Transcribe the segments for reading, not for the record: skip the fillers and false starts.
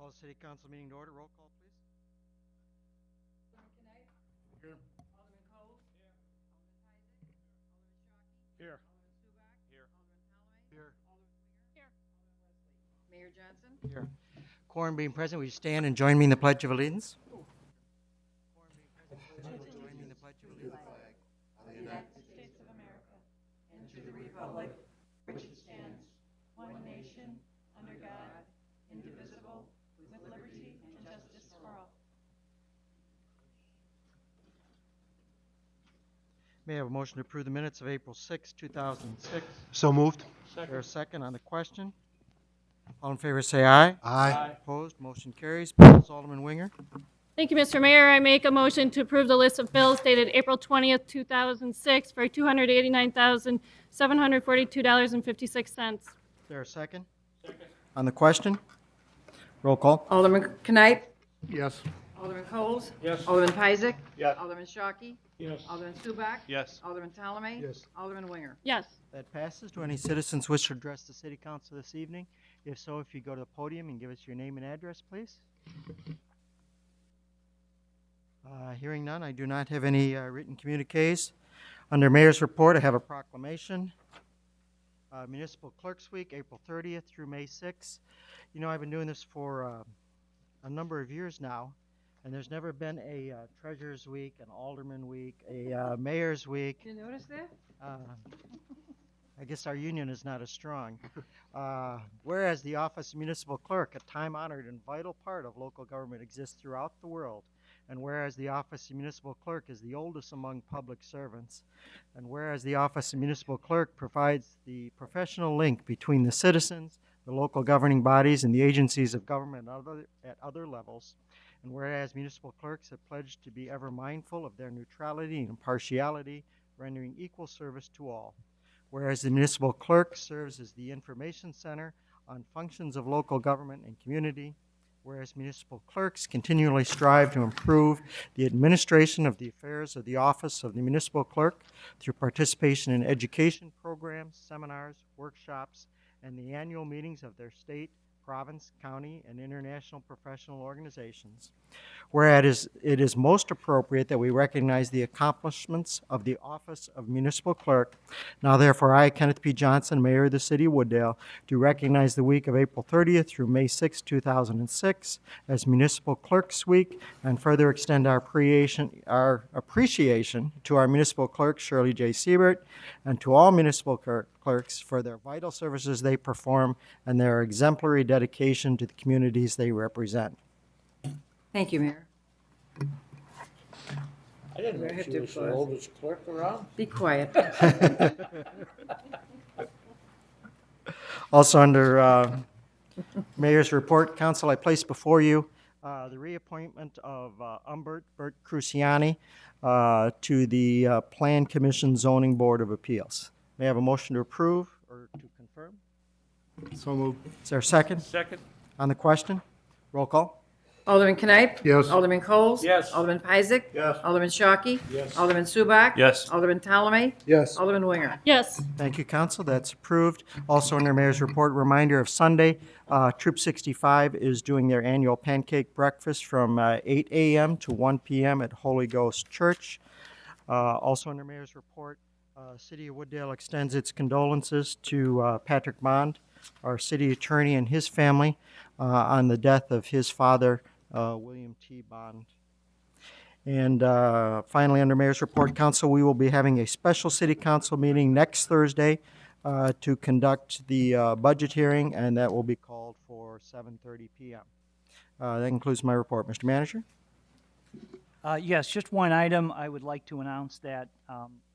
Call the City Council meeting to order. Roll call, please. Alderman Knight. Here. Alderman Coles. Here. Alderman Isaac. Alderman Shockey. Here. Alderman Subak. Here. Alderman Talway. Here. Alderman Winger. Here. Alderman Wesley. Mayor Johnson. Here. Quorum being present, will you stand and join me in the Pledge of Allegiance? Quorum being present, will you join me in the Pledge of Allegiance? The United States of America, and to the republic which it stands, one nation, under God, indivisible, with liberty and justice for all. May I have a motion to approve the minutes of April 6, 2006? So moved. Is there a second on the question? All in favor say aye. Aye. Opposed, motion carries. Bills, Alderman Winger. Thank you, Mr. Mayor. I make a motion to approve the list of bills dated April 20th, 2006 for $289,742.56. Is there a second? Second. On the question? Roll call. Alderman Knight. Yes. Alderman Coles. Yes. Alderman Isaac. Yes. Alderman Shockey. Yes. Alderman Subak. Yes. Alderman Talway. Yes. Alderman Winger. Yes. That passes. Do any citizens wish to address the City Council this evening? If so, if you go to the podium and give us your name and address, please. Hearing none, I do not have any written communiques. Under Mayor's Report, I have a proclamation. Municipal Clerks Week, April 30th through May 6th. You know, I've been doing this for a number of years now, and there's never been a Treasurer's Week, an Alderman Week, a Mayor's Week. Did you notice that? I guess our union is not as strong. Whereas the Office of Municipal Clerk, a time-honored and vital part of local government, exists throughout the world, and whereas the Office of Municipal Clerk is the oldest among public servants, and whereas the Office of Municipal Clerk provides the professional link between the citizens, the local governing bodies, and the agencies of government at other levels, and whereas municipal clerks have pledged to be ever mindful of their neutrality and impartiality, rendering equal service to all. Whereas the municipal clerk serves as the information center on functions of local government and community, whereas municipal clerks continually strive to improve the administration of the affairs of the office of the municipal clerk through participation in education programs, seminars, workshops, and the annual meetings of their state, province, county, and international professional organizations. Whereas it is most appropriate that we recognize the accomplishments of the Office of Municipal Clerk. Now therefore, I, Kenneth P. Johnson, Mayor of the City of Wooddale, do recognize the week of April 30th through May 6, 2006 as Municipal Clerks Week, and further extend our appreciation to our municipal clerk, Shirley J. Siebert, and to all municipal clerks for their vital services they perform and their exemplary dedication to the communities they represent. Thank you, Mayor. I didn't know she was the oldest clerk around. Be quiet. Also under Mayor's Report, Council, I place before you the reappointment of Bert Cruciani to the Plan Commission Zoning Board of Appeals. May I have a motion to approve or to confirm? So moved. Is there a second Second. on the question? Roll call. Alderman Knight. Yes. Alderman Coles. Yes. Alderman Isaac. Yes. Alderman Shockey. Yes. Alderman Subak. Yes. Alderman Talway. Yes. Alderman Winger. Yes. Thank you, Council. That's approved. Also under Mayor's Report, reminder of Sunday, Troop 65 is doing their annual pancake breakfast from 8 a.m. to 1 p.m. at Holy Ghost Church. Also under Mayor's Report, City of Wooddale extends its condolences to Patrick Bond, our city attorney, and his family on the death of his father, William T. Bond. And finally, under Mayor's Report, Council, we will be having a special City Council meeting next Thursday to conduct the budget hearing, and that will be called for 7:30 p.m. That concludes my report. Mr. Manager? Yes, just one item. I would like to announce that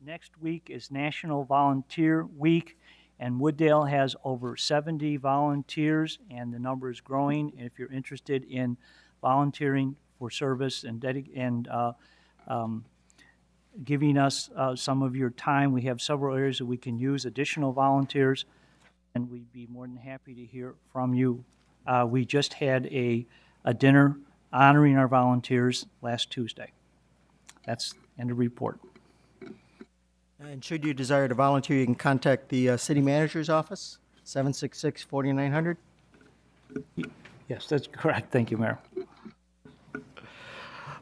next week is National Volunteer Week, and Wooddale has over 70 volunteers, and the number is growing. And if you're interested in volunteering for service and giving us some of your time, we have several areas that we can use additional volunteers, and we'd be more than happy to hear from you. We just had a dinner honoring our volunteers last Tuesday. That's end of report. And should you desire to volunteer, you can contact the City Manager's Office, 766-4900. Yes, that's correct. Thank you, Mayor.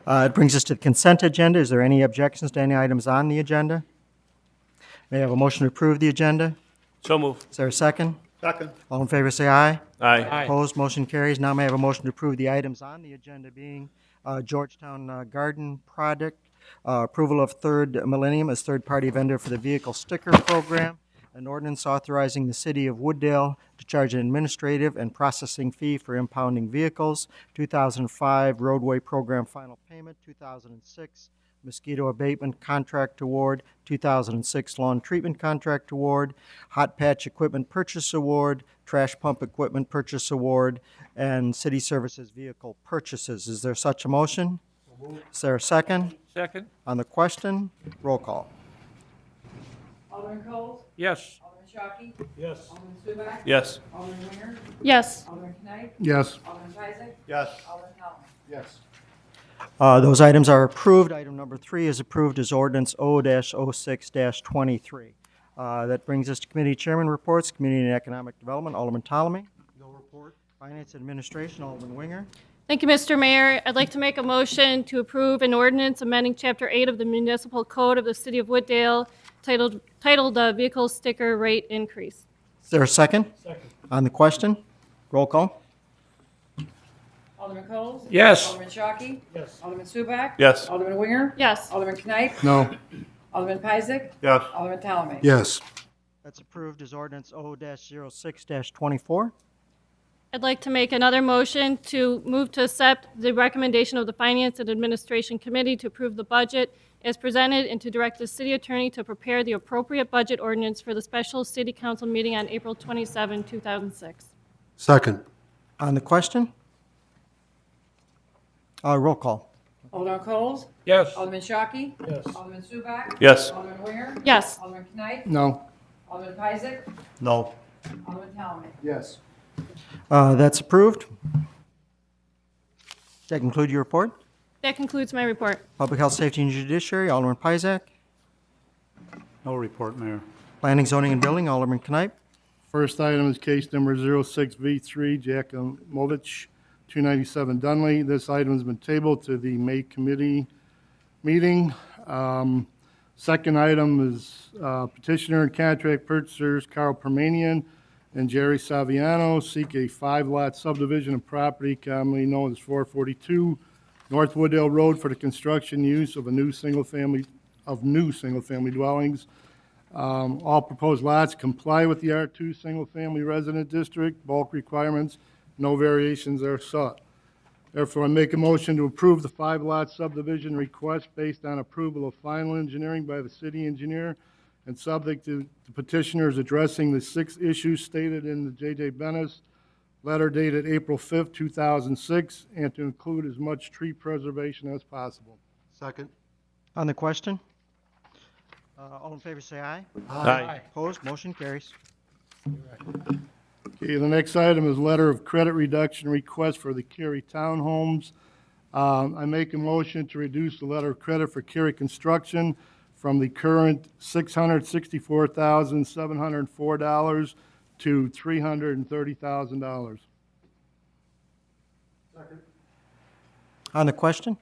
It brings us to the consent agenda. Is there any objections to any items on the agenda? May I have a motion to approve the agenda? So moved. Is there a second? Second. All in favor, say aye. Aye. Opposed, motion carries. Now may I have a motion to approve the items on the agenda being Georgetown Garden Project, approval of Third Millennium as third-party vendor for the vehicle sticker program, an ordinance authorizing the city of Wooddale to charge an administrative and processing fee for impounding vehicles, 2005 roadway program final payment, 2006 mosquito abatement contract award, 2006 lawn treatment contract award, hot patch equipment purchase award, trash pump equipment purchase award, and city services vehicle purchases. Is there such a motion? Is there a second? Second? On the question, roll call. Alderman Coles? Yes. Alderman Shockey? Yes. Alderman Suback? Yes. Alderman Winger? Yes. Alderman Knight? Yes. Alderman Isaac? Yes. Alderman Talman? Yes. Those items are approved. Item number 3 is approved as ordinance O-06-23. That brings us to committee chairman reports, Community and Economic Development, Alderman Ptolemy. No report. Finance Administration, Alderman Winger. Thank you, Mr. Mayor. I'd like to make a motion to approve an ordinance amending Chapter 8 of the Municipal Code of the City of Wooddale titled Vehicle Sticker Rate Increase. Is there a second? Second. On the question, roll call. Alderman Coles? Yes. Alderman Shockey? Yes. Alderman Suback? Yes. Alderman Winger? Yes. Alderman Knight? No. Alderman Isaac? Yes. Alderman Talman? Yes. That's approved as ordinance O-06-24. I'd like to make another motion to move to accept the recommendation of the Finance and Administration Committee to approve the budget as presented and to direct the city attorney to prepare the appropriate budget ordinance for the special city council meeting on April 27, 2006. Second. On the question? Roll call. Alderman Coles? Yes. Alderman Shockey? Yes. Alderman Suback? Yes. Alderman Winger? Yes. Alderman Knight? No. Alderman Isaac? No. Alderman Talman? Yes. That's approved. Does that conclude your report? That concludes my report. Public Health, Safety, and Judiciary, Alderman Pizak. No report, Mayor. Planning, Zoning, and Building, Alderman Knipe. First item is case number 06V3, Jacomovich, 297 Dunley. This item has been tabled to the May committee meeting. Second item is petitioner and contract purchasers Carl Permanian and Jerry Saviano seek a 5-lot subdivision of property commonly known as 442 North Wooddale Road for the construction use of new single-family dwellings. All proposed lots comply with the R2 single-family resident district, bulk requirements, no variations are sought. Therefore, I make a motion to approve the 5-lot subdivision request based on approval of final engineering by the city engineer and subject to the petitioners addressing the 6 issues stated in the J.J. Bennis letter dated April 5th, 2006, and to include as much tree preservation as possible. Second. On the question? All in favor, say aye. Aye. Opposed, motion carries. Okay, the next item is letter of credit reduction request for the Cary Townhomes. I make a motion to reduce the letter of credit for Cary Construction from the current $664,704 to $330,000. On the question?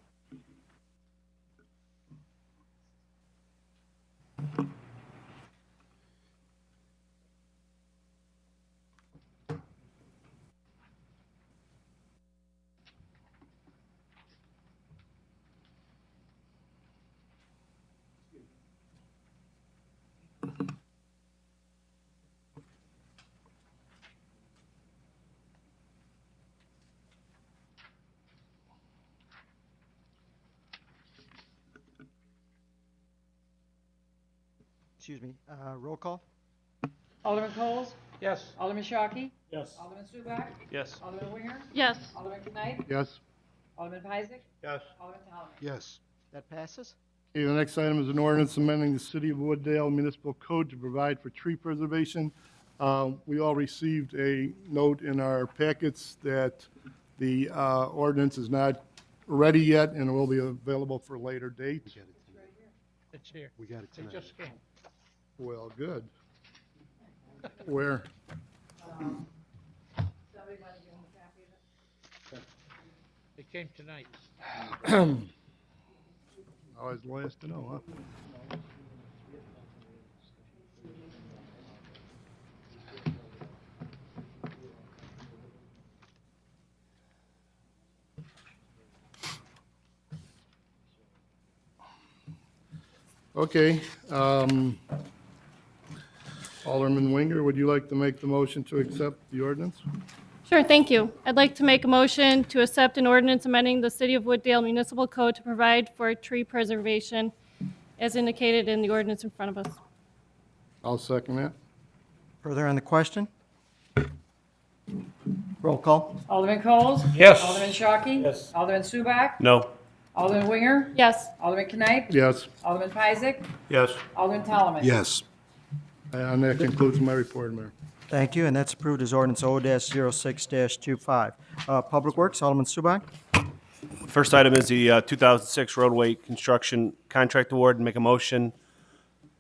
Excuse me, roll call? Alderman Coles? Yes. Alderman Shockey? Yes. Alderman Suback? Yes. Alderman Winger? Yes. Alderman Knight? Yes. Alderman Isaac? Yes. Alderman Talman? Yes. That passes? Okay, the next item is an ordinance amending the City of Wooddale Municipal Code to provide for tree preservation. We all received a note in our packets that the ordinance is not ready yet and will be available for a later date. It's here. We got it It just came. Well, good. Where? Somebody want to give him a copy of it? They came tonight. Always the last to know, huh? Okay, Alderman Winger, would you like to make the motion to accept the ordinance? Sure, thank you. I'd like to make a motion to accept an ordinance amending the City of Wooddale Municipal Code to provide for tree preservation as indicated in the ordinance in front of us. I'll second that. Further on the question? Roll call. Alderman Coles? Yes. Alderman Shockey? Yes. Alderman Subak? No. Alderman Winger? Yes, Alderman Knight? Yes, Alderman Peisig? Yes. Alderman Talaman? Yes. and that concludes my report, Mayor. Thank you, and that's approved as ordinance O-06-25. Public Works, Alderman Subak. First item is the 2006 roadway construction contract award, and make a motion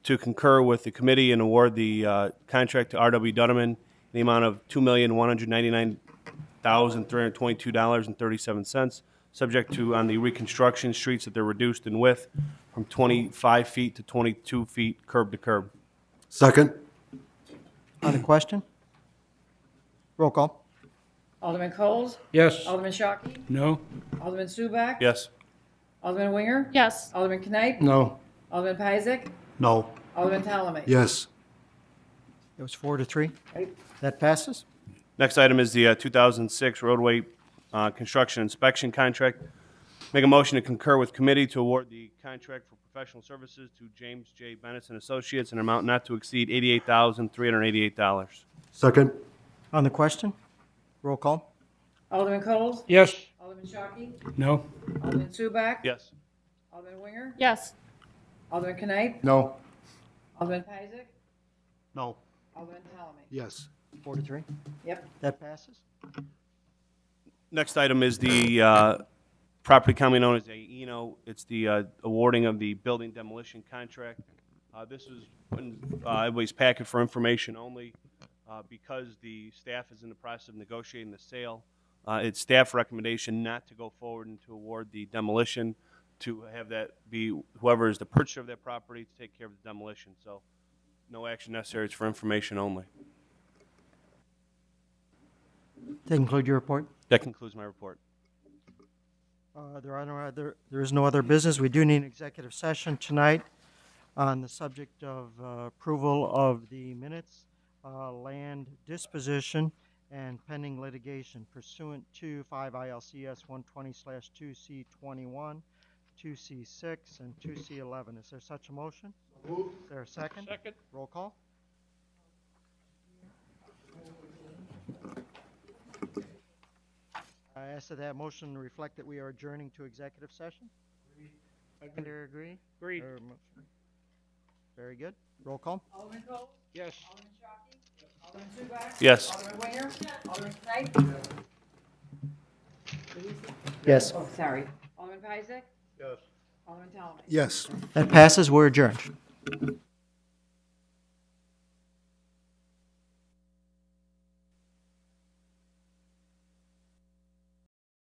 to concur with the committee and award the contract to R.W. Dunneman in the amount of $2,199,322.37, subject to, on the reconstruction streets, that they're reduced in width from 25 feet to 22 feet curb to curb. Second? On the question? Roll call. Alderman Coles? Yes. Alderman Shockey? No. Alderman Subak? Yes. Alderman Winger? yes, Alderman Knight? No, Alderman Peisig? No. Alderman Talaman? Yes. It was 4-3. Right. That passes. Next item is the 2006 roadway construction inspection contract. Make a motion to concur with committee to award the contract for professional services to James J. Bennis and Associates in an amount not to exceed $88,388. Second? On the question? Roll call. Alderman Coles? Yes. Alderman Shockey? No. Alderman Subak? Yes. Alderman Winger? yes, Alderman Knight? no, Alderman Peisig? No. Alderman Talaman? Yes. 4-3. Yep. That passes. Next item is the property commonly known as AENO. It's the awarding of the building demolition contract. This is in everybody's packet for information only. Because the staff is in the process of negotiating the sale, it's staff recommendation not to go forward and to award the demolition, to have that be whoever is the purchaser of that property to take care of the demolition. So no action necessary. It's for information only. That conclude your report? That concludes my report. There is no other business. We do need an executive session tonight on the subject of approval of the minutes, land disposition, and pending litigation pursuant to 5 ILCS 120/2C21, 2C6, and 2C11. Is there such a motion? Is there a second? Second. Roll call. I ask that motion reflect that we are adjourning to executive session. Seconder agree? Agreed. Very good. Roll call. Alderman Coles? Yes. Alderman Shockey? Alderman Subak? Yes. Alderman Winger? Alderman Knight? Yes. Oh, sorry. Alderman Peisig? Yes. Alderman Talaman? Yes. That passes. We're adjourned.